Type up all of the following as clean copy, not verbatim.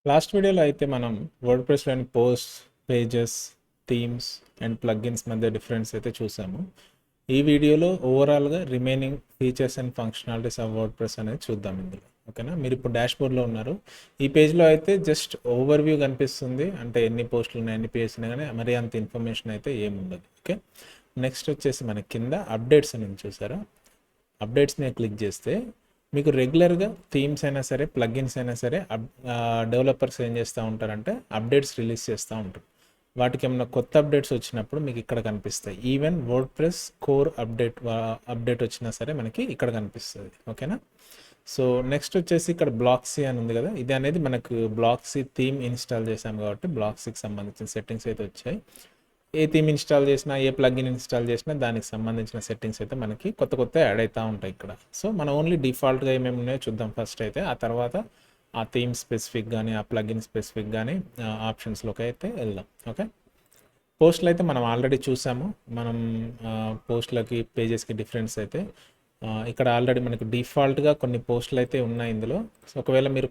Last వీడియోలో అయితే మనం వర్డ్ప్రెస్లోని post, pages, themes and plugins మధ్య డిఫరెన్స్ అయితే చూసాము. ఈ వీడియోలో ఓవరాల్గా remaining features and functionalities of WordPress అనేది చూద్దాం ఇందులో. ఓకేనా, మీరు ఇప్పుడు డాష్బోర్డ్లో ఉన్నారు. ఈ పేజ్లో అయితే జస్ట్ ఓవర్ వ్యూ కనిపిస్తుంది, అంటే ఎన్ని పోస్టులు ఉన్నాయి, ఎన్ని పేజెస్ ఉన్నాయి, కానీ మరి అంత ఇన్ఫర్మేషన్ అయితే ఏముండదు. ఓకే, నెక్స్ట్ వచ్చేసి మన కింద అప్డేట్స్ అని చూసారా. అప్డేట్స్ మీద క్లిక్ చేస్తే మీకు రెగ్యులర్గా థీమ్స్ అయినా సరే, ప్లగ్ఇన్స్ అయినా సరే, డెవలపర్స్ ఏం చేస్తూ ఉంటారంటే అప్డేట్స్ రిలీజ్ చేస్తూ ఉంటారు. వాటికి ఏమైనా కొత్త అప్డేట్స్ వచ్చినప్పుడు మీకు ఇక్కడ కనిపిస్తాయి. ఈవెన్ వర్డ్ప్రెస్ కోర్ అప్డేట్ వచ్చినా సరే మనకి ఇక్కడ కనిపిస్తుంది. ఓకేనా, సో నెక్స్ట్ వచ్చేసి ఇక్కడ బ్లాక్సీ అని ఉంది కదా, ఇది అనేది మనకు బ్లాక్సీ థీమ్ ఇన్స్టాల్ చేసాం కాబట్టి బ్లాక్సీకి సంబంధించిన సెట్టింగ్స్ అయితే వచ్చాయి. ఏ థీమ్ ఇన్స్టాల్ చేసినా, ఏ ప్లగ్ఇన్ ఇన్స్టాల్ చేసినా దానికి సంబంధించిన సెట్టింగ్స్ అయితే మనకి కొత్త యాడ్ అవుతూ ఉంటాయి ఇక్కడ. సో మనం ఓన్లీ డిఫాల్ట్గా ఏమేమి ఉన్నాయో చూద్దాం ఫస్ట్ అయితే, ఆ తర్వాత ఆ థీమ్ స్పెసిఫిక్ కానీ, ఆ ప్లగ్ఇన్ స్పెసిఫిక్ కానీ ఆప్షన్స్లోకి అయితే వెళ్దాం. ఓకే, పోస్టులు అయితే మనం ఆల్రెడీ చూసాము. మనం పోస్టులకి, పేజెస్కి డిఫరెన్స్ అయితే ఇక్కడ ఆల్రెడీ మనకు డిఫాల్ట్గా కొన్ని పోస్టులు అయితే ఉన్నాయి ఇందులో. సో ఒకవేళ మీరు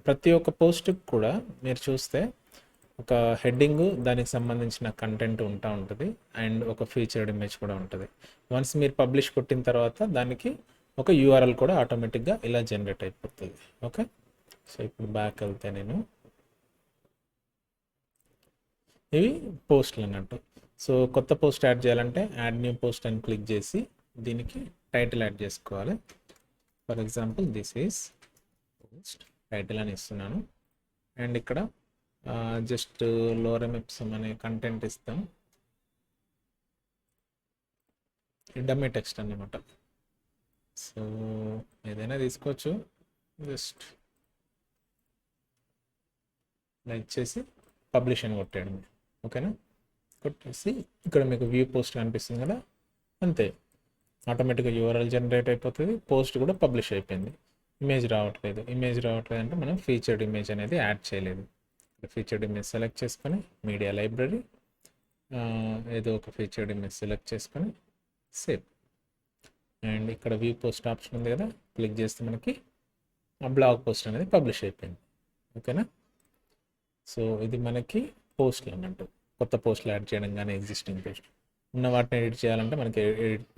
ప్రతి ఒక్క పోస్ట్కి కూడా మీరు చూస్తే ఒక హెడ్డింగ్, దానికి సంబంధించిన కంటెంట్ ఉంటుంది అండ్ ఒక ఫీచర్డ్ ఇమేజ్ కూడా ఉంటుంది. వన్స్ మీరు పబ్లిష్ కొట్టిన తర్వాత దానికి ఒక యూఆర్ఎల్ కూడా ఆటోమేటిక్గా ఇలా జనరేట్ అయిపోతుంది. ఓకే, సో ఇప్పుడు బ్యాక్ వెళ్తే నేను ఇవి పోస్టులు అన్నట్టు. సో కొత్త పోస్ట్ యాడ్ చేయాలంటే యాడ్ న్యూ పోస్ట్ అని క్లిక్ చేసి దీనికి టైటిల్ యాడ్ చేసుకోవాలి. For example this is post title అని ఇస్తున్నాను అండ్ ఇక్కడ జస్ట్ లోరెమ్ ఇప్సమ్ అనే కంటెంట్ ఇస్తాం. డమ్మీ టెక్స్ట్ అన్నమాట. సో ఏదైనా తీసుకోవచ్చు, జస్ట్ లైక్ చేసి పబ్లిష్ అని కొట్టేయడం. ఓకేనా, కొట్టేసి ఇక్కడ మీకు వ్యూ పోస్ట్ కనిపిస్తుంది కదా, అంతే ఆటోమేటిక్గా యూఆర్ఎల్ జనరేట్ అయిపోతుంది, పోస్ట్ కూడా పబ్లిష్ అయిపోయింది. ఇమేజ్ రావట్లేదు అంటే మనం ఫీచర్డ్ ఇమేజ్ అనేది యాడ్ చేయలేదు. ఫీచర్డ్ ఇమేజ్ సెలెక్ట్ చేసుకొని మీడియా లైబ్రరీ ఏదో ఒక ఫీచర్డ్ ఇమేజ్ సెలెక్ట్ చేసుకొని సేవ్. అండ్ ఇక్కడ వ్యూ పోస్ట్ ఆప్షన్ ఉంది కదా, క్లిక్ చేస్తే మనకి ఆ బ్లాగ్ పోస్ట్ అనేది పబ్లిష్ అయిపోయింది. ఓకేనా, సో ఇది మనకి పోస్ట్లు అన్నట్టు. కొత్త పోస్టులు యాడ్ చేయడం కానీ, ఎగ్జిస్టింగ్ పోస్ట్ ఉన్న వాటిని ఎడిట్ చేయాలంటే మనకి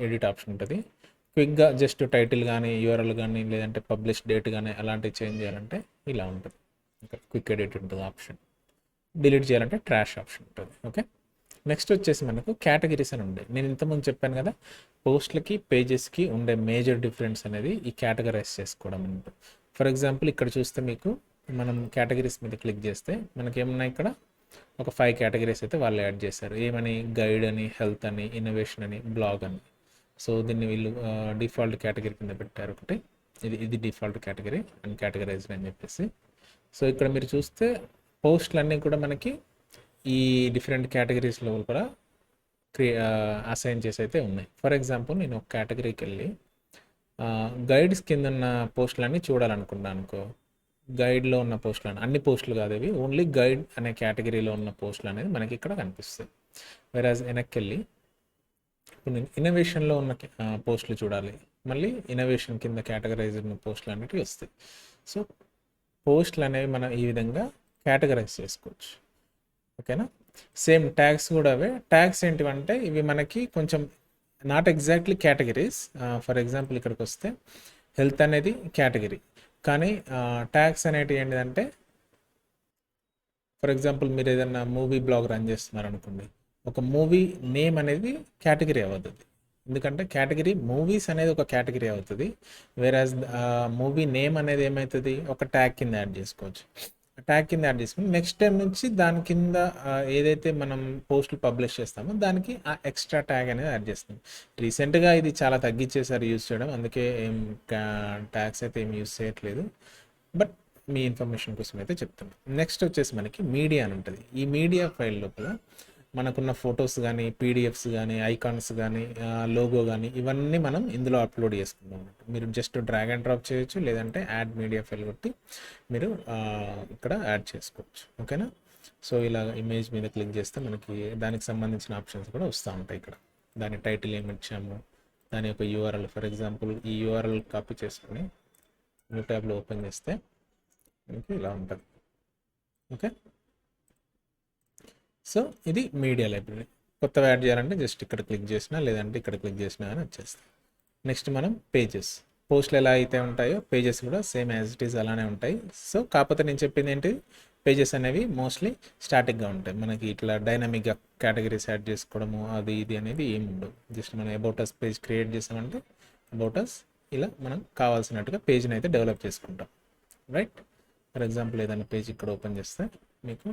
ఎడిట్ ఆప్షన్ ఉంటుంది. క్విక్గా జస్ట్ టైటిల్ కానీ, యూఆర్ఎల్ కానీ, లేదంటే పబ్లిష్ డేట్ కానీ అలాంటివి చేంజ్ చేయాలంటే ఇలా ఉంటుంది. ఇంకా క్విక్ ఎడిట్ ఉంటుంది ఆప్షన్. డిలీట్ చేయాలంటే ట్రాష్ ఆప్షన్ ఉంటుంది. ఓకే, నెక్స్ట్ వచ్చేసి మనకు కేటగిరీస్ అని ఉండే. నేను ఇంతకుముందు చెప్పాను కదా, పోస్ట్లకి, పేజెస్కి ఉండే మేజర్ డిఫరెన్స్ అనేది ఈ కేటగరైజ్ చేసుకోవడం అన్నట్టు. ఫర్ ఎగ్జాంపుల్ ఇక్కడ చూస్తే మీకు మనం కేటగిరీస్ మీద క్లిక్ చేస్తే మనకి ఏమున్నాయి, ఇక్కడ ఒక 5 కేటగిరీస్ అయితే వాళ్ళు యాడ్ చేశారు. ఏమని, గైడ్ అని, హెల్త్ అని, ఇన్నోవేషన్ అని, బ్లాగ్ అని. సో దీన్ని వీళ్ళు డిఫాల్ట్ కేటగిరీ కింద పెట్టారు ఒకటి. ఇది డిఫాల్ట్ కేటగిరీ అండ్ కేటగరైజ్డ్ అని చెప్పేసి. సో ఇక్కడ మీరు చూస్తే పోస్టులు అన్నీ కూడా మనకి ఈ డిఫరెంట్ కేటగిరీస్లో కూడా అసైన్ చేసి అయితే ఉన్నాయి. ఫర్ ఎగ్జాంపుల్ నేను ఒక కేటగిరీకి వెళ్ళి గైడ్స్ కింద ఉన్న పోస్టులన్నీ చూడాలనుకున్నాను అనుకో. గైడ్లో ఉన్న పోస్టులు అన్ని పోస్టులు కాదు ఇవి, ఓన్లీ గైడ్ అనే కేటగిరీలో ఉన్న పోస్టులు అనేది మనకి ఇక్కడ కనిపిస్తాయి. వేరాజ్ వెనక్కి వెళ్ళి ఇప్పుడు నేను ఇన్నోవేషన్లో ఉన్న పోస్టులు చూడాలి, మళ్ళీ ఇన్నోవేషన్ కింద కేటగరైజ్ ఉన్న పోస్టులు అనేవి వస్తాయి. సో పోస్టులు అనేవి మనం ఈ విధంగా కేటగరైజ్ చేసుకోవచ్చు. ఓకేనా, సేమ్ ట్యాగ్స్ కూడా అవే. ట్యాగ్స్ ఏంటివంటే ఇవి మనకి కొంచెం not exactly categories. For example ఇక్కడికి వస్తే హెల్త్ అనేది కేటగిరీ, కానీ ట్యాగ్స్ అనేటివి ఏంటిదంటే, ఫర్ ఎగ్జాంపుల్ మీరు ఏదైనా మూవీ బ్లాగ్ రన్ చేస్తున్నారు అనుకోండి, ఒక మూవీ నేమ్ అనేది కేటగిరీ అవుతుంది. ఎందుకంటే కేటగిరీ మూవీస్ అనేది ఒక కేటగిరీ అవుతుంది, వేరాజ్ మూవీ నేమ్ అనేది ఏమవుతుంది, ఒక ట్యాగ్ కింద యాడ్ చేసుకోవచ్చు. ట్యాగ్ కింద యాడ్ చేసుకుని నెక్స్ట్ టైం నుంచి దాని కింద ఏదైతే మనం పోస్టులు పబ్లిష్ చేస్తామో దానికి ఆ ఎక్స్ట్రా ట్యాగ్ అనేది యాడ్ చేస్తాం. రీసెంట్గా ఇది చాలా తగ్గించేసారు యూజ్ చేయడం, అందుకే ఏం ట్యాగ్స్ అయితే ఏం యూజ్ చేయట్లేదు. బట్ మీ ఇన్ఫర్మేషన్ కోసం అయితే చెప్తున్నాను. నెక్స్ట్ వచ్చేసి మనకి మీడియా అని ఉంటుంది. ఈ మీడియా ఫైల్ లోపల మనకున్న ఫొటోస్ కానీ, పీడిఎఫ్స్ కానీ, ఐకాన్స్ కానీ, లోగో కానీ ఇవన్నీ మనం ఇందులో అప్లోడ్ చేసుకుంటాం. మీరు జస్ట్ డ్రాగ్ అండ్ డ్రాప్ చేయొచ్చు, లేదంటే యాడ్ మీడియా ఫైల్ కొట్టి మీరు ఇక్కడ యాడ్ చేసుకోవచ్చు. ఓకేనా, సో ఇలా ఇమేజ్ మీద క్లిక్ చేస్తే మనకి దానికి సంబంధించిన ఆప్షన్స్ కూడా వస్తూ ఉంటాయి. ఇక్కడ దాని టైటిల్ ఏమి ఇచ్చాము, దాని యొక్క యూఆర్ఎల్, ఫర్ ఎగ్జాంపుల్ ఈ యూఆర్ఎల్ కాపీ చేసుకొని న్యూ ట్యాబ్లో ఓపెన్ చేస్తే మనకి ఇలా ఉంటుంది. ఓకే. సో ఇది మీడియా లైబ్రరీ. కొత్తగా యాడ్ చేయాలంటే జస్ట్ ఇక్కడ క్లిక్ చేసినా లేదంటే ఇక్కడ క్లిక్ చేసినా అని వచ్చేస్తాయి. నెక్స్ట్ మనం పేజెస్. పోస్ట్లు ఎలా అయితే ఉంటాయో పేజెస్ కూడా సేమ్ యాజ్ ఇట్ ఈస్ అలానే ఉంటాయి. సో కాకపోతే నేను చెప్పింది ఏంటి, పేజెస్ అనేవి మోస్ట్లీ స్టాటిక్గా ఉంటాయి. మనకి ఇట్లా డైనమిక్గా కేటగిరీస్ యాడ్ చేసుకోవడము అది ఇది అనేది ఏమి ఉండవు. జస్ట్ మనం అబౌట్ అస్ పేజ్ క్రియేట్ చేసామంటే అబౌట్ అస్ ఇలా మనం కావాల్సినట్టుగా పేజ్ని అయితే డెవలప్ చేసుకుంటాం. రైట్. ఫర్ ఎగ్జాంపుల్ ఏదైనా పేజ్ ఇక్కడ ఓపెన్ చేస్తే మీకు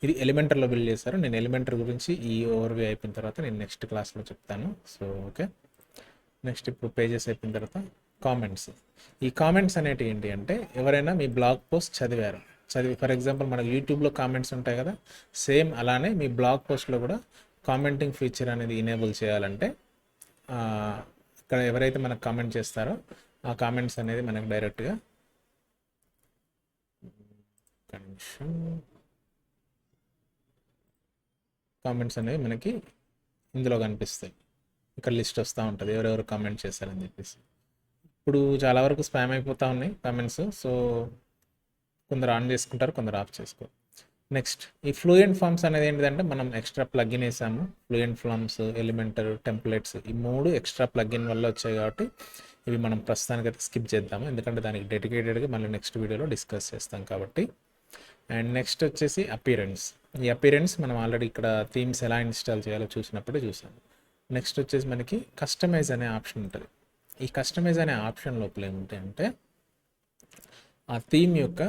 ఇది ఎలిమెంటర్లో బిల్డ్ చేస్తారు. నేను ఎలిమెంటర్ గురించి ఈ ఓవర్వ్యూ అయిపోయిన తర్వాత నేను నెక్స్ట్ క్లాస్లో చెప్తాను. So okay. నెక్స్ట్ ఇప్పుడు పేజెస్ అయిపోయిన తర్వాత కామెంట్స్. ఈ కామెంట్స్ అనేవి ఏంటి అంటే ఎవరైనా మీ బ్లాగ్ పోస్ట్ చదివి ఫర్ ఎగ్జాంపుల్ మనకు యూట్యూబ్లో కామెంట్స్ ఉంటాయి కదా, సేమ్ అలానే మీ బ్లాగ్ పోస్ట్లో కూడా కామెంటింగ్ ఫీచర్ అనేది ఇనేబుల్ చేయాలంటే ఇక్కడ ఎవరైతే మనకు కామెంట్ చేస్తారో ఆ కామెంట్స్ అనేది మనకు డైరెక్ట్గా కామెంట్స్ అనేవి మనకి ఇందులో కనిపిస్తాయి. ఇక్కడ లిస్ట్ వస్తూ ఉంటుంది ఎవరెవరు కామెంట్ చేశారని చెప్పేసి. ఇప్పుడు చాలా వరకు స్పామ్ అయిపోతూ ఉన్నాయి కామెంట్స్. సో కొందరు ఆన్ చేసుకుంటారు, కొందరు ఆఫ్ చేసుకోరు. నెక్స్ట్ ఈ ఫ్లూయెంట్ ఫార్మ్స్ అనేది ఏంటిదంటే మనం ఎక్స్ట్రా ప్లగ్ఇన్ వేసాము. ఫ్లూయెంట్ ఫార్మ్స్, ఎలిమెంటర్, టెంప్లెట్స్ ఈ 3 ఎక్స్ట్రా ప్లగ్ఇన్ వల్ల వచ్చాయి కాబట్టి ఇవి మనం ప్రస్తుతానికైతే స్కిప్ చేద్దాము, ఎందుకంటే దానికి డెడికేటెడ్గా మళ్ళీ నెక్స్ట్ వీడియోలో డిస్కస్ చేస్తాం కాబట్టి. అండ్ నెక్స్ట్ వచ్చేసి అపీరెన్స్. ఈ అపీరెన్స్ మనం ఆల్రెడీ ఇక్కడ థీమ్స్ ఎలా ఇన్స్టాల్ చేయాలో చూసినప్పుడే చూసాము. నెక్స్ట్ వచ్చేసి మనకి కస్టమైజ్ అనే ఆప్షన్ ఉంటుంది. ఈ కస్టమైజ్ అనే ఆప్షన్ లోపల ఏముంటాయంటే ఆ థీమ్ యొక్క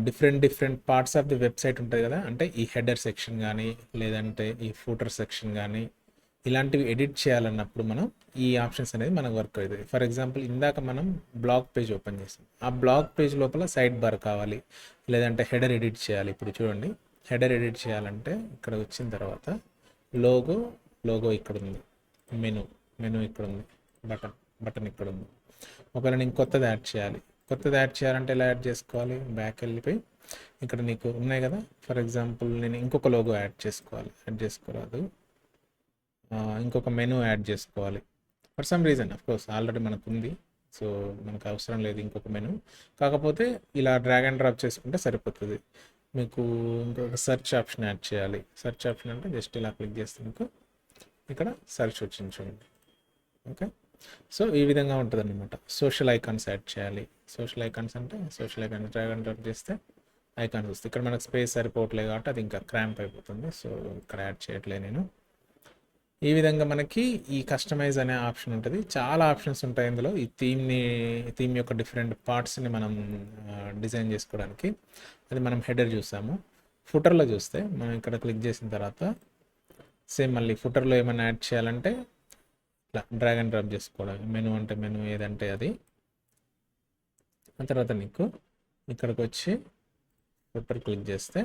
different parts of the website ఉంటుంది కదా, అంటే ఈ హెడర్ సెక్షన్ కానీ లేదంటే ఈ ఫూటర్ సెక్షన్ కానీ ఇలాంటివి ఎడిట్ చేయాలన్నప్పుడు మనం ఈ ఆప్షన్స్ అనేది మనకు వర్క్ అవుతుంది. ఫర్ ఎగ్జాంపుల్ ఇందాక మనం బ్లాగ్ పేజ్ ఓపెన్ చేస్తాం, ఆ బ్లాగ్ పేజ్ లోపల సైడ్ బార్ కావాలి లేదంటే హెడర్ ఎడిట్ చేయాలి. ఇప్పుడు చూడండి, హెడర్ ఎడిట్ చేయాలంటే ఇక్కడ వచ్చిన తర్వాత లోగో ఇక్కడ ఉంది, మెను ఇక్కడ ఉంది, బటన్ ఇక్కడ ఉంది. ఒకవేళ నేను కొత్తది యాడ్ చేయాలంటే ఎలా యాడ్ చేసుకోవాలి, బ్యాక్ వెళ్ళిపోయి ఇక్కడ నీకు ఉన్నాయి కదా, ఫర్ ఎగ్జాంపుల్ నేను ఇంకొక లోగో యాడ్ చేసుకోరాదు, ఇంకొక మెను యాడ్ చేసుకోవాలి. For some reason of course already మనకు ఉంది, సో మనకు అవసరం లేదు ఇంకొక మెను. కాకపోతే ఇలా డ్రాగ్ అండ్ డ్రాప్ చేసుకుంటే సరిపోతుంది. మీకు ఇంకొక సెర్చ్ ఆప్షన్ యాడ్ చేయాలి. సెర్చ్ ఆప్షన్ అంటే జస్ట్ ఇలా క్లిక్ చేస్తే మీకు ఇక్కడ సెర్చ్ వచ్చింది చూడండి. ఓకే. సో ఈ విధంగా ఉంటుంది అనమాట. సోషల్ ఐకాన్స్ యాడ్ చేయాలి. Social icons drag and drop చేస్తే ఐకాన్స్ వస్తుంది. ఇక్కడ మనకు స్పేస్ సరిపోవట్లేదు కాబట్టి అది ఇంకా క్రాంప్ అయిపోతుంది, సో ఇక్కడ యాడ్ చేయట్లేదు నేను. ఈ విధంగా మనకి ఈ కస్టమైజ్ అనే ఆప్షన్ ఉంటుంది. చాలా ఆప్షన్స్ ఉంటాయి ఇందులో. ఈ థీమ్ యొక్క డిఫరెంట్ పార్ట్స్ని మనం డిజైన్ చేసుకోవడానికి. అది మనం హెడర్ చూసాము. ఫుటర్లో చూస్తే మనం ఇక్కడ క్లిక్ చేసిన తర్వాత సేమ్ మళ్ళీ ఫుటర్లో ఏమైనా యాడ్ చేయాలంటే ఇట్లా డ్రాగ్ అండ్ డ్రాప్ చేసుకోవడం. మెను అంటే మెను ఏదంటే అది. ఆ తర్వాత నీకు ఇక్కడికి వచ్చి ఫుటర్ క్లిక్ చేస్తే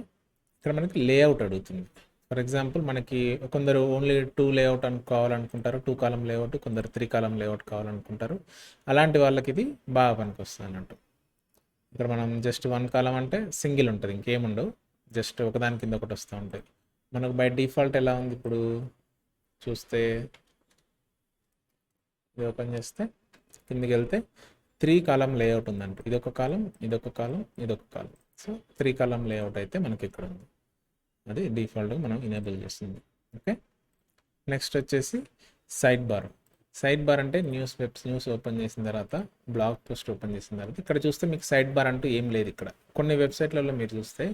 ఇక్కడ మనకి లేఅవుట్ అడుగుతుంది. ఫర్ ఎగ్జాంపుల్ మనకి కొందరు ఓన్లీ 2 లేఅవుట్ కావాలనుకుంటారు, 2 కాలం లేఅవుట్, కొందరు 3 కాలం లేఅవుట్ కావాలనుకుంటారు. అలాంటి వాళ్ళకి ఇది బాగా పనికొస్తుంది అన్నట్టు. ఇక్కడ మనం జస్ట్ 1 కాలం అంటే సింగిల్ ఉంటుంది, ఇంకేముండవు, జస్ట్ ఒకదాని కింద ఒకటి వస్తూ ఉంటాయి. మనకు బై డిఫాల్ట్ ఎలా ఉంది ఇప్పుడు చూస్తే, ఇది ఓపెన్ చేస్తే కిందికి వెళ్తే 3 కాలం లేఅవుట్ ఉందంట. ఇదొక కాలం, ఇదొక కాలం, ఇదొక కాలం. సో 3 కాలం లేఅవుట్ అయితే మనకి ఇక్కడ ఉంది. అది డిఫాల్ట్గా మనం ఇనేబుల్ చేస్తుంది. ఓకే. నెక్స్ట్ వచ్చేసి సైడ్ బార్ అంటే న్యూస్ ఓపెన్ చేసిన తర్వాత, బ్లాగ్ పోస్ట్ ఓపెన్ చేసిన తర్వాత ఇక్కడ చూస్తే మీకు సైడ్ బార్ అంటూ ఏం లేదు. ఇక్కడ కొన్ని వెబ్సైట్లలో మీరు చూస్తే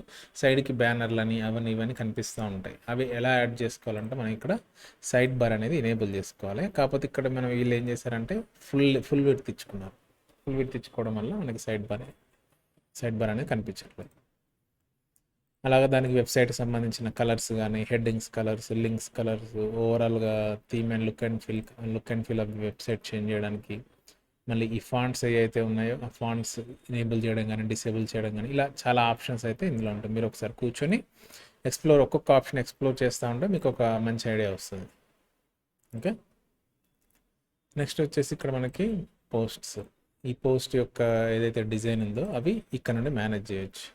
సైడ్కి బ్యానర్లని అవన్నీ ఇవన్నీ కనిపిస్తూ ఉంటాయి. అవి ఎలా యాడ్ చేసుకోవాలంటే మనం ఇక్కడ సైడ్ బార్ అనేది ఎనేబుల్ చేసుకోవాలి. కాకపోతే ఇక్కడ మనం వీళ్ళు ఏం చేశారంటే ఫుల్ విడ్త్ ఇచ్చుకున్నారు. ఫుల్ విడ్త్ ఇచ్చుకోవడం వల్ల మనకి సైడ్ బార్ అనేది కనిపించట్లేదు. అలాగే దానికి వెబ్సైట్కి సంబంధించిన కలర్స్ కానీ, హెడ్డింగ్స్ కలర్స్, లింక్స్ కలర్స్, ఓవరాల్గా theme and look and feel of website change చేయడానికి, మళ్ళీ ఈ ఫాంట్స్ ఏవైతే ఉన్నాయో ఆ ఫాంట్స్ ఎనేబుల్ చేయడం కానీ డిసేబుల్ చేయడం కానీ, ఇలా చాలా ఆప్షన్స్ అయితే ఇందులో ఉంటాయి. మీరు ఒకసారి కూర్చొని ఒక్కొక్క ఆప్షన్ ఎక్స్ప్లోర్ చేస్తూ ఉంటే మీకు ఒక మంచి ఐడియా వస్తుంది. ఓకే. నెక్స్ట్ వచ్చేసి ఇక్కడ మనకి పోస్ట్స్. ఈ పోస్ట్ యొక్క ఏదైతే డిజైన్ ఉందో అవి ఇక్కడ నుండి మేనేజ్ చేయొచ్చు.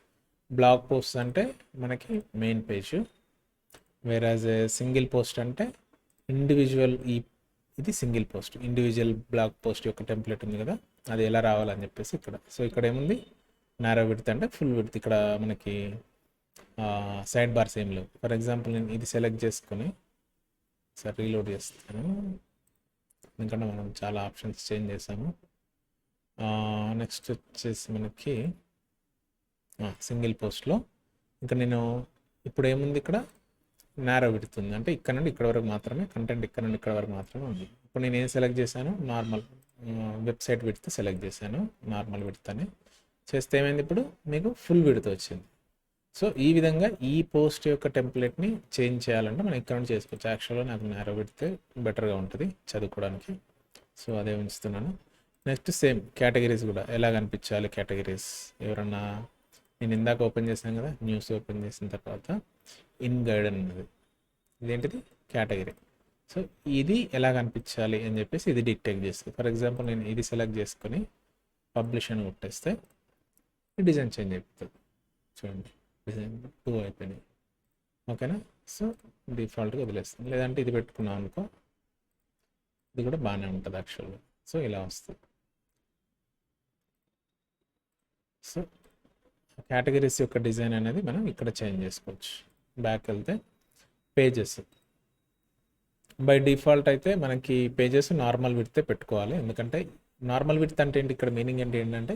బ్లాగ్ పోస్ట్ అంటే మనకి మెయిన్ పేజ్, వేరాజ్ సింగిల్ పోస్ట్ అంటే ఇండివిజువల్. ఇది single post, individual blog post యొక్క టెంప్లెట్ ఉంది కదా, అది ఎలా రావాలని చెప్పేసి ఇక్కడ. సో ఇక్కడ ఏముంది, నారో విడ్త్ అంటే ఫుల్ విడ్త్. ఇక్కడ మనకి సైడ్ బార్స్ ఏం లేవు. ఫర్ ఎగ్జాంపుల్ నేను ఇది సెలెక్ట్ చేసుకొని సరే రీలోడ్ చేస్తాను, ఎందుకంటే మనం చాలా ఆప్షన్స్ చేంజ్ చేసాము. నెక్స్ట్ వచ్చేసి మనకి సింగిల్ పోస్ట్లో ఇంకా నేను ఇప్పుడు ఏముంది ఇక్కడ నారో విడుతుంది, అంటే ఇక్కడ నుండి ఇక్కడ వరకు మాత్రమే కంటెంట్, ఇక్కడ నుండి ఇక్కడ వరకు మాత్రమే ఉంది. ఇప్పుడు నేను ఏం సెలెక్ట్ చేశాను, నార్మల్ వెబ్సైట్ విడ్త్ సెలెక్ట్ చేశాను, నార్మల్ విడ్త్ అని చేస్తే ఏమైంది, ఇప్పుడు మీకు ఫుల్ విడ్త్ వచ్చింది. సో ఈ విధంగా ఈ పోస్ట్ యొక్క టెంప్లెట్ని చేంజ్ చేయాలంటే మనం ఇక్కడ నుంచి చేసుకోవచ్చు. యాక్చువల్గా నాకు నారో విడ్త్ బెటర్గా ఉంటుంది చదువుకోవడానికి, సో అదే ఉంచుతున్నాను. నెక్స్ట్ సేమ్ కేటగిరీస్ కూడా ఎలా కనిపించాలి, కేటగిరీస్ ఎవరన్నా నేను ఇందాక ఓపెన్ చేశాను కదా, న్యూస్ ఓపెన్ చేసిన తర్వాత ఇన్ గైడ్ అన్నది ఇదేంటిది కేటగిరీ. సో ఇది ఎలా కనిపించాలి అని చెప్పేసి ఇది డిటెక్ట్ చేస్తుంది. ఫర్ ఎగ్జాంపుల్ నేను ఇది సెలెక్ట్ చేసుకొని పబ్లిష్ అని కొట్టేస్తే డిజైన్ చేంజ్ అయిపోతుంది. చూడండి డిజైన్ 2 అయిపోయినాయి. ఓకేనా, సో డిఫాల్ట్గా వదిలేస్తుంది. లేదంటే ఇది పెట్టుకున్నాం అనుకో, ఇది కూడా బాగానే ఉంటుంది యాక్చువల్గా. సో ఇలా వస్తుంది. సో కేటగిరీస్ యొక్క డిజైన్ అనేది మనం ఇక్కడ చేంజ్ చేసుకోవచ్చు. బ్యాక్ వెళ్తే పేజెస్, బై డిఫాల్ట్ అయితే మనకి పేజెస్ నార్మల్ విడ్తే పెట్టుకోవాలి. ఎందుకంటే నార్మల్ విడ్త్ అంటే ఏంటి, ఇక్కడ మీనింగ్ ఏంటంటే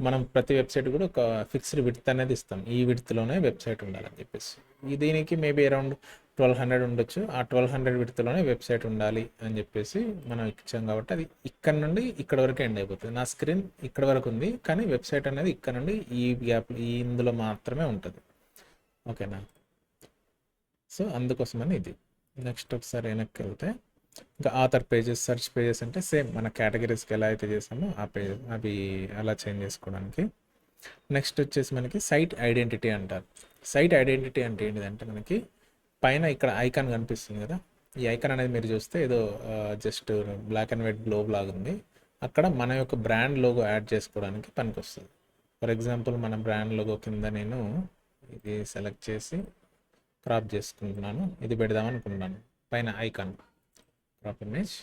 మనం ప్రతి వెబ్సైట్ కూడా ఒక ఫిక్స్డ్ విడ్త్ అనేది ఇస్తాం, ఈ విడ్త్లోనే వెబ్సైట్ ఉండాలని చెప్పేసి. దీనికి మేబీ అరౌండ్ 1200 ఉండొచ్చు, ఆ 1200 విడ్త్లోనే వెబ్సైట్ ఉండాలి అని చెప్పేసి మనం ఇచ్చాం. కాబట్టి అది ఇక్కడ నుండి ఇక్కడ వరకు ఎండ్ అయిపోతుంది. నా స్క్రీన్ ఇక్కడ వరకు ఉంది, కానీ వెబ్సైట్ అనేది ఇక్కడ నుండి ఈ గ్యాప్ ఇందులో మాత్రమే ఉంటుంది. ఓకేనా, సో అందుకోసమని ఇది. నెక్స్ట్ ఒకసారి వెనక్కి వెళ్తే ఇంకా ఆథర్ పేజెస్, సెర్చ్ పేజెస్ అంటే సేమ్ మన కేటగిరీస్కి ఎలా అయితే చేసామో ఆ పేజ్ అవి అలా చేంజ్ చేసుకోవడానికి. నెక్స్ట్ వచ్చేసి మనకి సైట్ ఐడెంటిటీ అంటారు. సైట్ ఐడెంటిటీ అంటే ఏంటిదంటే మనకి పైన ఇక్కడ ఐకాన్ కనిపిస్తుంది కదా, ఈ ఐకాన్ అనేది మీరు చూస్తే ఏదో just black and white globe లాగా ఉంది. అక్కడ మన యొక్క బ్రాండ్ లోగో యాడ్ చేసుకోవడానికి పనికి వస్తుంది. ఫర్ ఎగ్జాంపుల్ మన బ్రాండ్ లోగో కింద నేను ఇది సెలెక్ట్ చేసి క్రాప్ చేసుకుంటున్నాను, ఇది పెడదాం అనుకుంటున్నాను పైన ఐకాన్. క్రాప్ ఇమేజ్,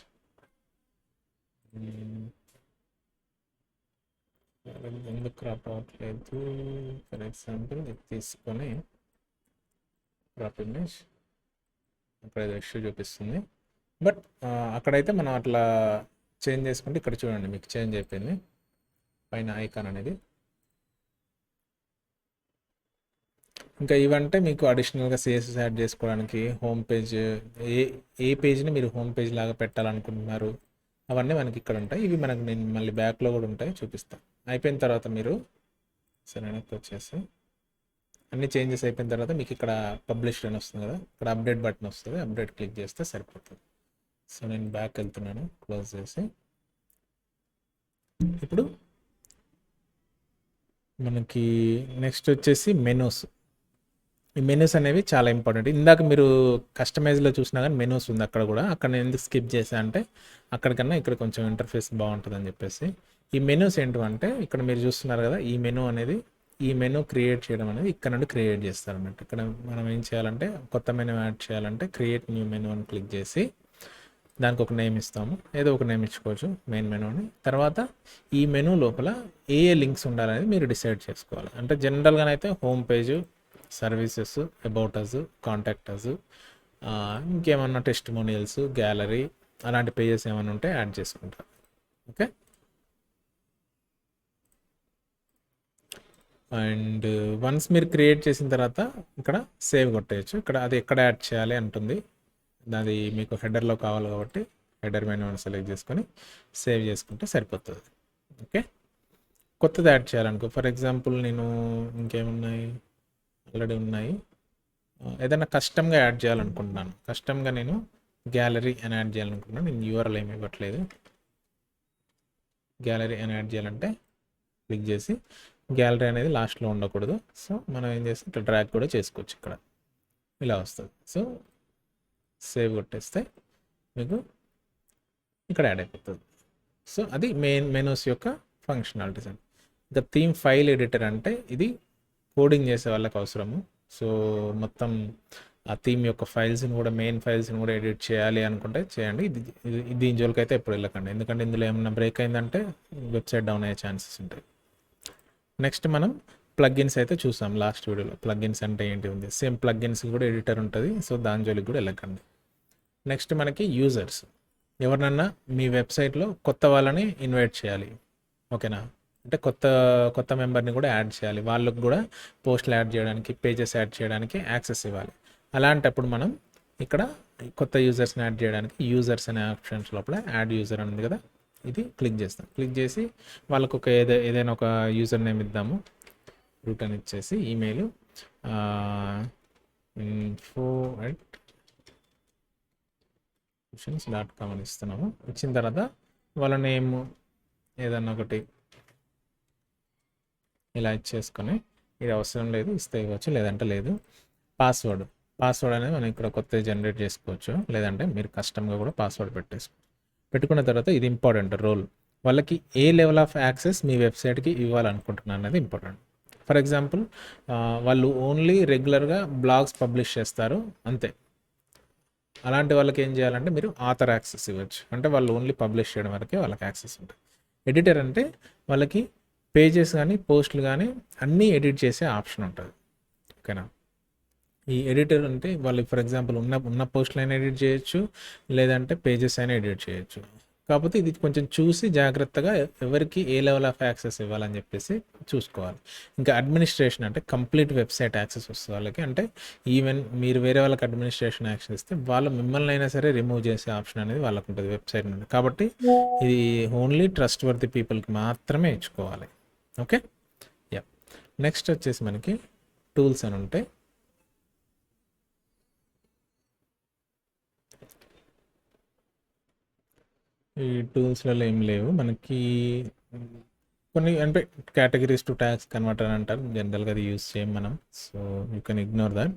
ఎందుకు క్రాప్ అవ్వట్లేదు, ఫర్ ఎగ్జాంపుల్ ఇది తీసుకొని క్రాప్ ఇమేజ్ అక్కడ ఇష్యూ చూపిస్తుంది. బట్ అక్కడైతే మనం అట్లా చేంజ్ చేసుకుంటే ఇక్కడ చూడండి మీకు చేంజ్ అయిపోయింది పైన ఐకాన్ అనేది. ఇంకా ఇవంటే మీకు అడిషనల్గా సిఎస్ఎస్ యాడ్ చేసుకోవడానికి హోమ్ పేజ్, ఏ పేజ్ని మీరు హోమ్ పేజ్ లాగా పెట్టాలనుకుంటున్నారు అవన్నీ మనకి ఇక్కడ ఉంటాయి. ఇవి మనకు నేను మళ్ళీ బ్యాక్లో కూడా ఉంటాయి, చూపిస్తాను. అయిపోయిన తర్వాత మీరు సరే వెనక్కి వచ్చేసి అన్ని చేంజెస్ అయిపోయిన తర్వాత మీకు ఇక్కడ పబ్లిష్డ్ అని వస్తుంది కదా, ఇక్కడ అప్డేట్ బటన్ వస్తుంది, అప్డేట్ క్లిక్ చేస్తే సరిపోతుంది. సో నేను బ్యాక్ వెళ్తున్నాను, క్లోజ్ చేసి. ఇప్పుడు మనకి నెక్స్ట్ వచ్చేసి మెనూస్. ఈ మెనూస్ అనేవి చాలా ఇంపార్టెంట్. ఇందాక మీరు కస్టమైజ్లో చూసినా కానీ మెనూస్ ఉంది అక్కడ కూడా, అక్కడ నేను ఎందుకు స్కిప్ చేసా అంటే అక్కడికన్నా ఇక్కడ కొంచెం ఇంటర్ఫేస్ బాగుంటుంది అని చెప్పేసి. ఈ మెనూస్ ఏంటంటే ఇక్కడ మీరు చూస్తున్నారు కదా, ఈ మెనూ అనేది, ఈ మెనూ క్రియేట్ చేయడం అనేది ఇక్కడ నుండి క్రియేట్ చేస్తారన్నమాట. ఇక్కడ మనం ఏం చేయాలంటే కొత్త మెనూ యాడ్ చేయాలంటే క్రియేట్ న్యూ మెనూ అని క్లిక్ చేసి దానికి ఒక నేమ్ ఇస్తాము, ఏదో ఒక నేమ్ ఇచ్చుకోవచ్చు మెయిన్ మెనూ అని. తర్వాత ఈ మెనూ లోపల ఏ లింక్స్ ఉండాలనేది మీరు డిసైడ్ చేసుకోవాలి. అంటే జనరల్గానైతే home page, services, about us, contact us, ఇంకేమన్నా టెస్టిమోనియల్స్, గ్యాలరీ అలాంటి పేజెస్ ఏమైనా ఉంటే యాడ్ చేసుకుంటారు. ఓకే, అండ్ వన్స్ మీరు క్రియేట్ చేసిన తర్వాత ఇక్కడ సేవ్ కొట్టేయచ్చు. ఇక్కడ అది ఎక్కడ యాడ్ చేయాలి అంటుంది, అది మీకు హెడర్లో కావాలి కాబట్టి హెడర్ మెనూ అని సెలెక్ట్ చేసుకొని సేవ్ చేసుకుంటే సరిపోతుంది. ఓకే, కొత్తది యాడ్ చేయాలనుకో, ఫర్ ఎగ్జాంపుల్ నేను ఇంకేమున్నాయి ఆల్రెడీ ఉన్నాయి, ఏదైనా కస్టమ్గా యాడ్ చేయాలనుకుంటున్నాను. కస్టమ్గా నేను గ్యాలరీ అని యాడ్ చేయాలనుకుంటున్నాను. నేను యూఆర్ఎల్ ఏమి ఇవ్వట్లేదు. గ్యాలరీ అని యాడ్ చేయాలంటే క్లిక్ చేసి గ్యాలరీ అనేది లాస్ట్లో ఉండకూడదు. సో మనం ఏం చేస్తే ఇట్లా డ్రాగ్ కూడా చేసుకోవచ్చు, ఇక్కడ ఇలా వస్తుంది. సో సేవ్ కొట్టేస్తే మీకు ఇక్కడ యాడ్ అయిపోతుంది. సో అది మెయిన్ మెనూస్ యొక్క ఫంక్షనాలిటీస్ అండి. ఇంకా థీమ్ ఫైల్ ఎడిటర్ అంటే ఇది కోడింగ్ చేసే వాళ్ళకి అవసరము. సో మొత్తం ఆ థీమ్ యొక్క ఫైల్స్ని కూడా, మెయిన్ ఫైల్స్ని కూడా ఎడిట్ చేయాలి అనుకుంటే చేయండి. దీని జోలికి అయితే ఎప్పుడు వెళ్ళకండి, ఎందుకంటే ఇందులో ఏమన్నా బ్రేక్ అయిందంటే వెబ్సైట్ డౌన్ అయ్యే ఛాన్సెస్ ఉంటాయి. నెక్స్ట్ మనం ప్లగ్ఇన్స్ అయితే చూసాం లాస్ట్ వీడియోలో. ప్లగ్ఇన్స్ అంటే ఏంటి ఉంది, సేమ్ ప్లగ్ఇన్స్ కూడా ఎడిటర్ ఉంటుంది. సో దాని జోలికి కూడా వెళ్ళకండి. నెక్స్ట్ మనకి యూజర్స్, ఎవరినన్నా మీ వెబ్సైట్లో కొత్త వాళ్ళని ఇన్వైట్ చేయాలి, ఓకేనా. అంటే కొత్త కొత్త మెంబర్ని కూడా యాడ్ చేయాలి, వాళ్ళకు కూడా పోస్టులు యాడ్ చేయడానికి, పేజెస్ యాడ్ చేయడానికి యాక్సెస్ ఇవ్వాలి. అలాంటప్పుడు మనం ఇక్కడ కొత్త యూజర్స్ని యాడ్ చేయడానికి యూజర్స్ అనే ఆప్షన్స్ లోపల యాడ్ యూజర్ అని ఉంది కదా, ఇది క్లిక్ చేస్తాం. క్లిక్ చేసి వాళ్ళకు ఒక ఏదైనా ఒక యూజర్ నేమ్ ఇద్దాము, రూట్ అని ఇచ్చేసి ఈమెయిల్ info@solutions.com అని ఇస్తున్నాము. ఇచ్చిన తర్వాత వాళ్ళ నేమ్ ఏదన్నా ఒకటి ఇలా ఇచ్చేసుకొని, ఇది అవసరం లేదు ఇస్తే ఇవ్వచ్చు, లేదంటే లేదు. పాస్వర్డ్ అనేది మనం ఇక్కడ కొత్తగా జనరేట్ చేసుకోవచ్చు, లేదంటే మీరు కస్టమ్గా కూడా పాస్వర్డ్ పెట్టుకున్న తర్వాత ఇది ఇంపార్టెంట్ రోల్, వాళ్ళకి ఏ లెవెల్ ఆఫ్ యాక్సెస్ మీ వెబ్సైట్కి ఇవ్వాలనుకుంటున్నారు అనేది ఇంపార్టెంట్. ఫర్ ఎగ్జాంపుల్ వాళ్ళు ఓన్లీ రెగ్యులర్గా బ్లాగ్స్ పబ్లిష్ చేస్తారు అంతే, అలాంటి వాళ్ళకి ఏం చేయాలంటే మీరు ఆథర్ యాక్సెస్ ఇవ్వచ్చు, అంటే వాళ్ళు ఓన్లీ పబ్లిష్ చేయడం వరకే వాళ్ళకి యాక్సెస్ ఉంటుంది. ఎడిటర్ అంటే వాళ్ళకి పేజెస్ కానీ పోస్టులు కానీ అన్నీ ఎడిట్ చేసే ఆప్షన్ ఉంటుంది, ఓకేనా. ఈ ఎడిటర్ అంటే వాళ్ళు ఫర్ ఎగ్జాంపుల్ ఉన్న పోస్టులు అయినా ఎడిట్ చేయొచ్చు, లేదంటే పేజెస్ అయినా ఎడిట్ చేయొచ్చు. కాకపోతే ఇది కొంచెం చూసి జాగ్రత్తగా ఎవరికి ఏ లెవెల్ ఆఫ్ యాక్సెస్ ఇవ్వాలని చెప్పేసి చూసుకోవాలి. ఇంకా అడ్మినిస్ట్రేషన్ అంటే కంప్లీట్ వెబ్సైట్ యాక్సెస్ వస్తుంది వాళ్ళకి, అంటే ఈవెన్ మీరు వేరే వాళ్ళకి అడ్మినిస్ట్రేషన్ యాక్సెస్ ఇస్తే వాళ్ళు మిమ్మల్ని అయినా సరే రిమూవ్ చేసే ఆప్షన్ అనేది వాళ్ళకు ఉంటుంది వెబ్సైట్ నుండి. కాబట్టి ఇది ఓన్లీ ట్రస్ట్ వర్ది పీపుల్కి మాత్రమే ఇచ్చుకోవాలి, ఓకే. యా, నెక్స్ట్ వచ్చేసి మనకి టూల్స్ అని ఉంటాయి. ఈ టూల్స్లలో ఏం లేవు మనకి, కొన్ని అంటే కేటగిరీస్ టు ట్యాగ్స్ కన్వర్టర్ అని అంటారు, జనరల్గా అది యూస్ చేయం మనం, so you can ignore that.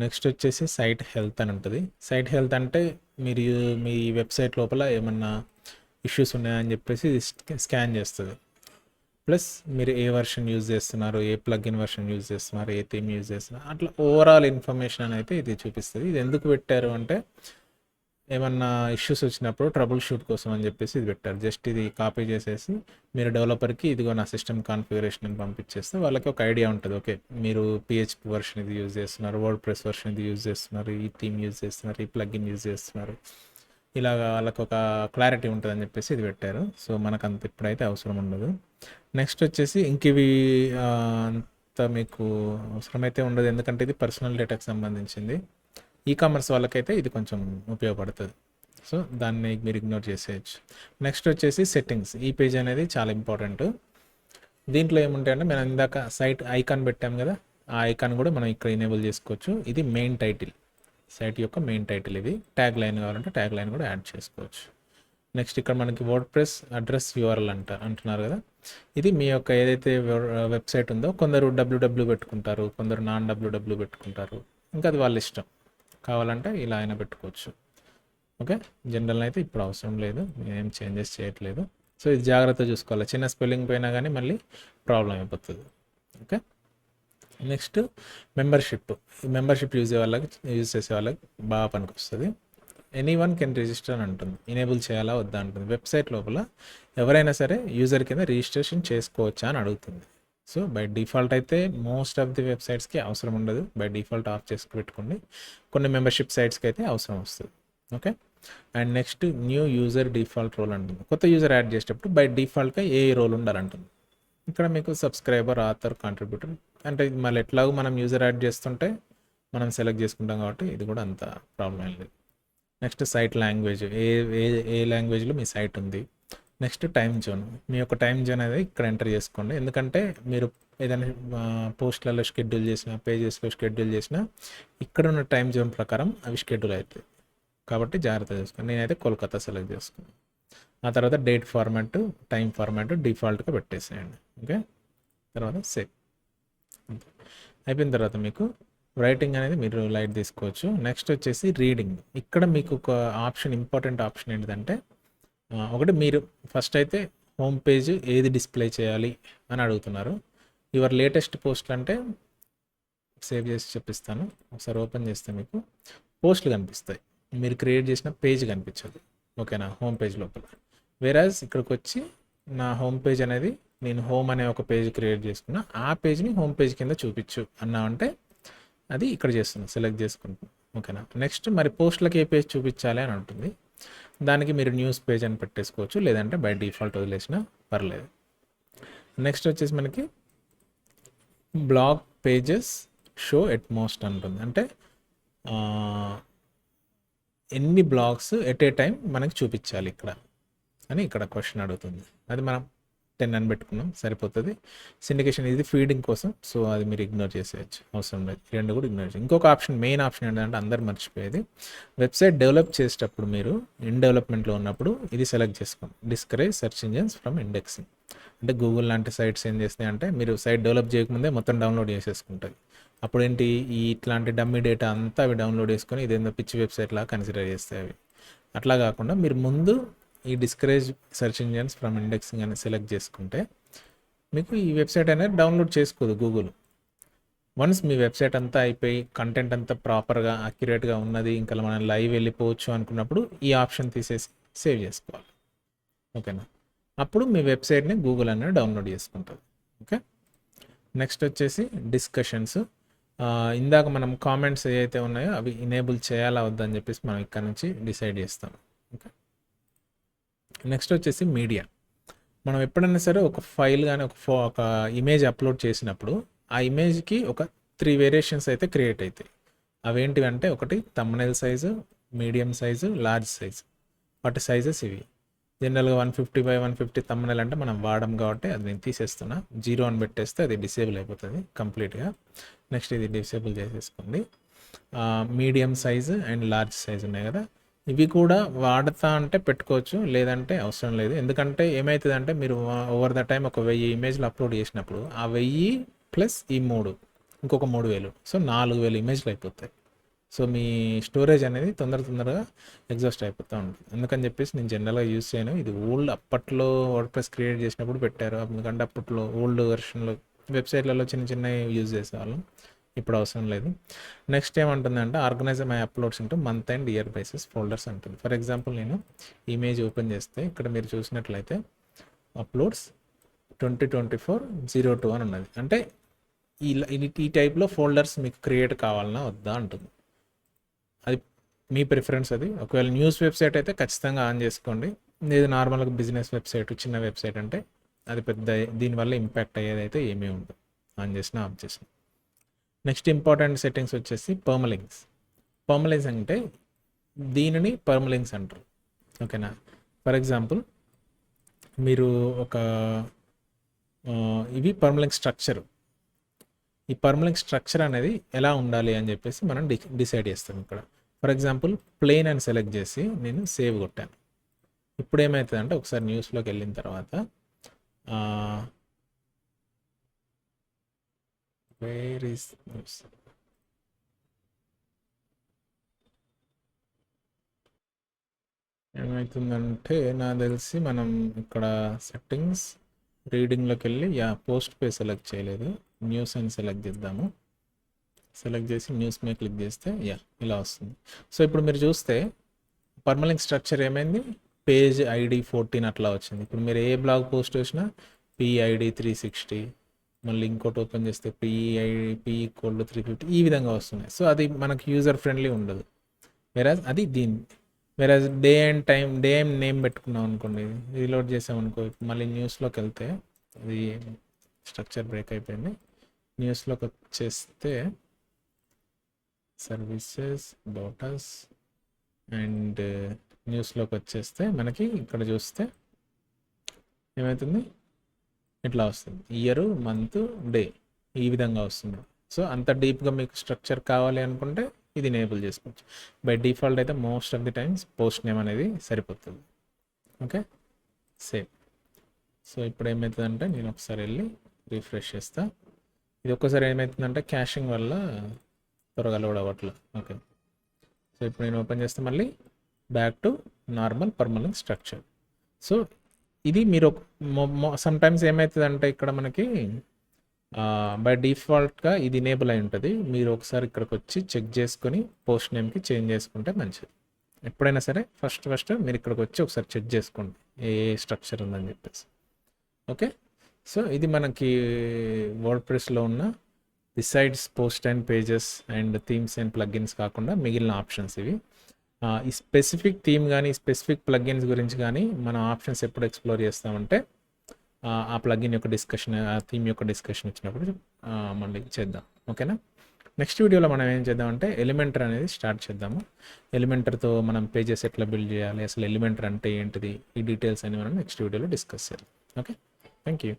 Next వచ్చేసి సైట్ హెల్త్ అని ఉంటుంది. సైట్ హెల్త్ అంటే మీరు మీ వెబ్సైట్ లోపల ఏమన్నా ఇష్యూస్ ఉన్నాయని చెప్పేసి స్కాన్ చేస్తుంది. ప్లస్ మీరు ఏ వర్షన్ యూజ్ చేస్తున్నారు, ఏ ప్లగ్ఇన్ వర్షన్ యూజ్ చేస్తున్నారు, ఏ థీమ్ యూజ్ చేస్తున్నారు, అట్లా ఓవరాల్ ఇన్ఫర్మేషన్ అయితే ఇది చూపిస్తుంది. ఇది ఎందుకు పెట్టారు అంటే ఏమన్నా ఇష్యూస్ వచ్చినప్పుడు ట్రబుల్ షూట్ కోసం అని చెప్పేసి ఇది పెట్టారు. జస్ట్ ఇది కాపీ చేసేసి మీరు డెవలపర్కి ఇదిగో నా సిస్టమ్ కాన్ఫిగరేషన్ అని పంపించేస్తే వాళ్ళకి ఒక ఐడియా ఉంటుంది, ఓకే మీరు PHP వర్షన్ ఇది యూజ్ చేస్తున్నారు, వర్డ్ ప్రెస్ వర్షన్ ఇది యూజ్ చేస్తున్నారు, ఈ థీమ్ యూజ్ చేస్తున్నారు, ఈ ప్లగ్ఇన్ యూజ్ చేస్తున్నారు, ఇలాగ వాళ్ళకి ఒక క్లారిటీ ఉంటుంది అని చెప్పేసి ఇది పెట్టారు. సో మనకు అంత ఇప్పుడైతే అవసరం ఉండదు. నెక్స్ట్ వచ్చేసి ఇంక ఇవి అంత మీకు అవసరమైతే ఉండదు, ఎందుకంటే ఇది పర్సనల్ డేటాకి సంబంధించింది. ఈకామర్స్ వాళ్ళకైతే ఇది కొంచెం ఉపయోగపడుతుంది, సో దాన్ని మీరు ఇగ్నోర్ చేసేయచ్చు. నెక్స్ట్ వచ్చేసి సెట్టింగ్స్. ఈ పేజ్ అనేది చాలా ఇంపార్టెంట్. దీంట్లో ఏముంటాయంటే మనం ఇందాక సైట్ ఐకాన్ పెట్టాం కదా, ఆ ఐకాన్ కూడా మనం ఇక్కడ ఎనేబుల్ చేసుకోవచ్చు. ఇది మెయిన్ టైటిల్, సైట్ యొక్క మెయిన్ టైటిల్. ఇది ట్యాగ్ లైన్ కావాలంటే ట్యాగ్ లైన్ కూడా యాడ్ చేసుకోవచ్చు. నెక్స్ట్ ఇక్కడ మనకి వర్డ్ ప్రెస్ అడ్రస్ URL అంటున్నారు కదా, ఇది మీ యొక్క ఏదైతే వెబ్సైట్ ఉందో కొందరు www పెట్టుకుంటారు, కొందరు నాన్ www పెట్టుకుంటారు, ఇంకా అది వాళ్ళ ఇష్టం. కావాలంటే ఇలా అయినా పెట్టుకోవచ్చు, ఓకే. జనరల్ అయితే ఇప్పుడు అవసరం లేదు, ఏం చేంజెస్ చేయట్లేదు. సో ఇది జాగ్రత్త చూసుకోవాలి, చిన్న స్పెల్లింగ్ పోయినా కానీ మళ్ళీ ప్రాబ్లం అయిపోతుంది, ఓకే. నెక్స్ట్ మెంబర్షిప్ యూజ్ చేసే వాళ్ళకి బాగా పనికి వస్తుంది. ఎనీవన్ కెన్ రిజిస్టర్ అని ఉంటుంది, ఎనేబుల్ చేయాలా వద్దా అంటుంది. వెబ్సైట్ లోపల ఎవరైనా సరే యూజర్ కింద రిజిస్ట్రేషన్ చేసుకోవచ్చా అని అడుగుతుంది. సో బై డిఫాల్ట్ అయితే మోస్ట్ ఆఫ్ ది వెబ్సైట్స్కి అవసరం ఉండదు, బై డిఫాల్ట్ ఆఫ్ చేసి పెట్టుకోండి. కొన్ని మెంబర్షిప్ సైట్స్కి అయితే అవసరం వస్తుంది, okay. And next new user default role అంటుంది. కొత్త యూజర్ యాడ్ చేసేటప్పుడు బై డిఫాల్ట్గా ఏ రోల్ ఉండాలంటుంది. ఇక్కడ మీకు సబ్స్క్రైబర్, ఆథర్, కాంట్రిబ్యూటర్ అంటే మళ్ళీ ఎట్లాగో మనం యూజర్ యాడ్ చేస్తుంటే మనం సెలెక్ట్ చేసుకుంటాం కాబట్టి ఇది కూడా అంత ప్రాబ్లం ఏం లేదు. నెక్స్ట్ సైట్ లాంగ్వేజ్, ఏ లాంగ్వేజ్లో మీ సైట్ ఉంది. నెక్స్ట్ టైం జోన్, మీ యొక్క టైం జోన్ అనేది ఇక్కడ ఎంటర్ చేసుకోండి, ఎందుకంటే మీరు ఏదైనా పోస్ట్లలో షెడ్యూల్ చేసిన, పేజెస్లో షెడ్యూల్ చేసిన ఇక్కడ ఉన్న టైం జోన్ ప్రకారం అవి షెడ్యూల్ అవుతాయి, కాబట్టి జాగ్రత్త చేసుకోండి. నేనైతే కోల్కతా సెలెక్ట్ చేసుకున్నాను. ఆ తర్వాత డేట్ ఫార్మాట్, టైం ఫార్మాట్ డిఫాల్ట్గా పెట్టేసేయండి, ఓకే. తర్వాత సేవ్ అయిపోయిన తర్వాత మీకు రైటింగ్ అనేది మీరు లైట్ తీసుకోవచ్చు. నెక్స్ట్ వచ్చేసి రీడింగ్. ఇక్కడ మీకు ఒక ఆప్షన్, ఇంపార్టెంట్ ఆప్షన్ ఏంటిదంటే ఒకటి మీరు ఫస్ట్ అయితే హోమ్ పేజ్ ఏది డిస్ప్లే చేయాలి అని అడుగుతున్నారు. యువర్ లేటెస్ట్ పోస్ట్లు అంటే సేవ్ చేసి చెప్పిస్తాను. ఒకసారి ఓపెన్ చేస్తే మీకు పోస్టులు కనిపిస్తాయి, మీరు క్రియేట్ చేసిన పేజ్ కనిపించదు, ఓకేనా, హోమ్ పేజ్ లోపల. వేరాజ్ ఇక్కడికి వచ్చి నా హోమ్ పేజ్ అనేది నేను హోమ్ అనే ఒక పేజ్ క్రియేట్ చేసుకున్నా, ఆ పేజ్ని హోమ్ పేజ్ కింద చూపించు అన్నా అంటే అది ఇక్కడ చేస్తున్నాను, సెలెక్ట్ చేసుకుంటాను. ఓకేనా. నెక్స్ట్ మరి పోస్ట్లకి ఏ పేజ్ చూపించాలి అని ఉంటుంది. దానికి మీరు న్యూస్ పేజ్ అని పెట్టేసుకోవచ్చు, లేదంటే బై డిఫాల్ట్ వదిలేసినా పర్లేదు. నెక్స్ట్ వచ్చేసి మనకి blog pages show at most అంటుంది. అంటే ఎన్ని బ్లాగ్స్ ఎట్ ఏ టైం మనకి చూపించాలి ఇక్కడ అని ఇక్కడ క్వశ్చన్ అడుగుతుంది. అది మనం 10 అని పెట్టుకున్నాం, సరిపోతుంది. సిండికేషన్ ఇది ఫీడింగ్ కోసం, సో అది మీరు ఇగ్నోర్ చేసేయచ్చు, అవసరం లేదు. రెండు కూడా ఇగ్నోర్ చేయచ్చు. ఇంకొక ఆప్షన్, మెయిన్ ఆప్షన్ ఏంటంటే అందరు మర్చిపోయేది, వెబ్సైట్ డెవలప్ చేసేటప్పుడు మీరు ఇన్ డెవలప్మెంట్లో ఉన్నప్పుడు ఇది సెలెక్ట్ చేసుకోండి, discourage search engines from indexing. అంటే గూగుల్ లాంటి సైట్స్ ఏం చేస్తాయి అంటే మీరు సైట్ డెవలప్ చేయకముందే మొత్తం డౌన్లోడ్ చేసేసుకుంటుంది. అప్పుడు ఏంటి, ఈ ఇట్లాంటి డమ్మీ డేటా అంతా అవి డౌన్లోడ్ చేసుకొని ఇదేందో పిచ్చి వెబ్సైట్ లాగా కన్సిడర్ చేస్తాయి అవి. అట్లా కాకుండా మీరు ముందు ఈ discourage search engines from indexing అని సెలెక్ట్ చేసుకుంటే మీకు ఈ వెబ్సైట్ అనేది డౌన్లోడ్ చేసుకోదు గూగుల్. వన్స్ మీ వెబ్సైట్ అంతా అయిపోయి కంటెంట్ అంతా ప్రాపర్గా అక్యురేట్గా ఉన్నది, ఇంకా మనం లైవ్ వెళ్ళిపోవచ్చు అనుకున్నప్పుడు ఈ ఆప్షన్ తీసేసి సేవ్ చేసుకోవాలి. ఓకేనా. అప్పుడు మీ వెబ్సైట్ని గూగుల్ అనేది డౌన్లోడ్ చేసుకుంటుంది. ఓకే. నెక్స్ట్ వచ్చేసి డిస్కషన్స్. ఇందాక మనం కామెంట్స్ ఏవైతే ఉన్నాయో అవి ఇనేబుల్ చేయాలా వద్దని చెప్పేసి మనం ఇక్కడ నుంచి డిసైడ్ చేస్తాం. ఓకే. నెక్స్ట్ వచ్చేసి మీడియా. మనం ఎప్పుడైనా సరే ఒక ఫైల్ కానీ ఒక ఇమేజ్ అప్లోడ్ చేసినప్పుడు ఆ ఇమేజ్కి ఒక 3 వేరియేషన్స్ అయితే క్రియేట్ అవుతాయి. అవేంటివి అంటే, ఒకటి thumbnail size, medium size, large size. వాటి సైజెస్ ఇవి. జనరల్గా 150x150 థంబ్నెయిల్ అంటే మనం వాడడం కాబట్టి అది నేను తీసేస్తున్నా, 0 అని పెట్టేస్తే అది డిసేబుల్ అయిపోతుంది కంప్లీట్గా. నెక్స్ట్ ఇది డిసేబుల్ చేసేసుకోండి. Medium size and large size ఉన్నాయి కదా, ఇవి కూడా వాడతా అంటే పెట్టుకోవచ్చు, లేదంటే అవసరం లేదు. ఎందుకంటే ఏమవుతుందంటే మీరు ఓవర్ ద టైం ఒక 1000 ఇమేజ్లు అప్లోడ్ చేసినప్పుడు ఆ 1000 ప్లస్ ఈ 3 ఇంకొక 3000, సో 4000 ఇమేజ్లు అయిపోతాయి. సో మీ స్టోరేజ్ అనేది తొందరగా ఎగ్జాస్ట్ అయిపోతూ ఉంటుంది. అందుకని చెప్పేసి నేను జనరల్గా యూజ్ చేయను. ఇది ఓల్డ్ అప్పట్లో వర్డ్ప్రెస్ క్రియేట్ చేసినప్పుడు పెట్టారు, ఎందుకంటే అప్పట్లో ఓల్డ్ వెర్షన్లో వెబ్సైట్లలో చిన్న యూజ్ చేసేవాళ్ళం, ఇప్పుడు అవసరం లేదు. నెక్స్ట్ ఏమంటుందంటే, organise my uploads into month and year basis folders అంటుంది. ఫర్ ఎగ్జాంపుల్ నేను ఇమేజ్ ఓపెన్ చేస్తే ఇక్కడ మీరు చూసినట్లయితే అప్లోడ్స్ 2024-02 అని ఉన్నది. అంటే ఈ టైప్లో ఫోల్డర్స్ మీకు క్రియేట్ కావాలన్నా వద్దా అంటుంది. అది మీ ప్రిఫరెన్స్. అది ఒకవేళ న్యూస్ వెబ్సైట్ అయితే ఖచ్చితంగా ఆన్ చేసుకోండి. ఇది నార్మల్గా బిజినెస్ వెబ్సైట్, చిన్న వెబ్సైట్ అంటే అది పెద్ద దీనివల్ల ఇంపాక్ట్ అయ్యేది అయితే ఏమీ ఉండదు, ఆన్ చేసినా ఆఫ్ చేసినా. నెక్స్ట్ ఇంపార్టెంట్ సెట్టింగ్స్ వచ్చేసి పర్మలింక్స్. పర్మలింక్స్ అంటే దీనిని పర్మలింక్స్ అంటారు. ఓకేనా. ఫర్ ఎగ్జాంపుల్ మీరు ఇవి పర్మలింక్ స్ట్రక్చర్. ఈ పర్మలింక్ స్ట్రక్చర్ అనేది ఎలా ఉండాలి అని చెప్పేసి మనం డిసైడ్ చేస్తాం ఇక్కడ. ఫర్ ఎగ్జాంపుల్ ప్లెయిన్ అని సెలెక్ట్ చేసి నేను సేవ్ కొట్టాను. ఇప్పుడు ఏమవుతుందంటే, ఒకసారి న్యూస్లోకి వెళ్ళిన తర్వాత వేర్ ఈస్ న్యూస్, ఏమవుతుందంటే నాకు తెలిసి మనం ఇక్కడ సెట్టింగ్స్ రీడింగ్లోకి వెళ్ళి పోస్ట్ పే సెలెక్ట్ చేయలేదు, న్యూస్ అని సెలెక్ట్ చేద్దాము. సెలెక్ట్ చేసి న్యూస్ మీద క్లిక్ చేస్తే ఇలా వస్తుంది. సో ఇప్పుడు మీరు చూస్తే పర్మలింక్ స్ట్రక్చర్ ఏమైంది, పేజ్ ఐడి 14 అట్లా వచ్చింది. ఇప్పుడు మీరు ఏ బ్లాగ్ పోస్ట్ వచ్చినా PID 360, మళ్ళీ ఇంకోటి ఓపెన్ చేస్తే P=350 ఈ విధంగా వస్తున్నాయి. సో అది మనకి యూజర్ ఫ్రెండ్లీ ఉండదు. అది వేరాజ్ day and time, day and name పెట్టుకున్నాం అనుకోండి, రీలోడ్ చేసామనుకో, మళ్ళీ న్యూస్లోకి వెళ్తే అది స్ట్రక్చర్ బ్రేక్ అయిపోయింది. న్యూస్లోకి వచ్చేస్తే సర్వీసెస్, డోటస్ అండ్ న్యూస్లోకి వచ్చేస్తే మనకి ఇక్కడ చూస్తే ఏమవుతుంది, ఇట్లా వస్తుంది, ఇయర్, మంత్, డే ఈ విధంగా వస్తుంది. సో అంత డీప్గా మీకు స్ట్రక్చర్ కావాలి అనుకుంటే ఇది ఎనేబుల్ చేసుకోవచ్చు. బై డిఫాల్ట్ అయితే most of the times post name అనేది సరిపోతుంది. Okay, save. సో ఇప్పుడు ఏమవుతుందంటే నేను ఒకసారి వెళ్ళి రిఫ్రెష్ చేస్తా. ఇది ఒక్కసారి ఏమవుతుందంటే క్యాషింగ్ వల్ల త్వరగా లోడ్ అవ్వట్లేదు. ఓకే, సో ఇప్పుడు నేను ఓపెన్ చేస్తే మళ్ళీ back to normal permanent structure. So ఇది మీరు సమ్టైమ్స్ ఏమవుతుందంటే ఇక్కడ మనకి బై డిఫాల్ట్గా ఇది ఎనేబుల్ అయి ఉంటుంది. మీరు ఒకసారి ఇక్కడికి వచ్చి చెక్ చేసుకొని పోస్ట్ నేమ్కి చేంజ్ చేసుకుంటే మంచిది. ఎప్పుడైనా సరే ఫస్ట్ మీరు ఇక్కడికి వచ్చి ఒకసారి చెక్ చేసుకోండి ఏ స్ట్రక్చర్ ఉందని చెప్పేసి. ఓకే, సో ఇది మనకి వర్డ్ ప్రెస్లో ఉన్న besides post end pages and themes and plugins కాకుండా మిగిలిన ఆప్షన్స్ ఇవి. ఈ స్పెసిఫిక్ థీమ్ కానీ స్పెసిఫిక్ ప్లగ్ఇన్స్ గురించి కానీ మనం ఆప్షన్స్ ఎప్పుడు ఎక్స్ప్లోర్ చేస్తామంటే ఆ ప్లగ్ఇన్ యొక్క డిస్కషన్, ఆ థీమ్ యొక్క డిస్కషన్ వచ్చినప్పుడు మళ్ళీ చేద్దాం. ఓకేనా. నెక్స్ట్ వీడియోలో మనం ఏం చేద్దామంటే ఎలిమెంటర్ అనేది స్టార్ట్ చేద్దాము. ఎలిమెంటర్తో మనం పేజెస్ ఎట్లా బిల్డ్ చేయాలి, అసలు ఎలిమెంటర్ అంటే ఏంటిది, ఈ డీటెయిల్స్ అని మనం నెక్స్ట్ వీడియోలో డిస్కస్ చేయాలి. Okay, thank you.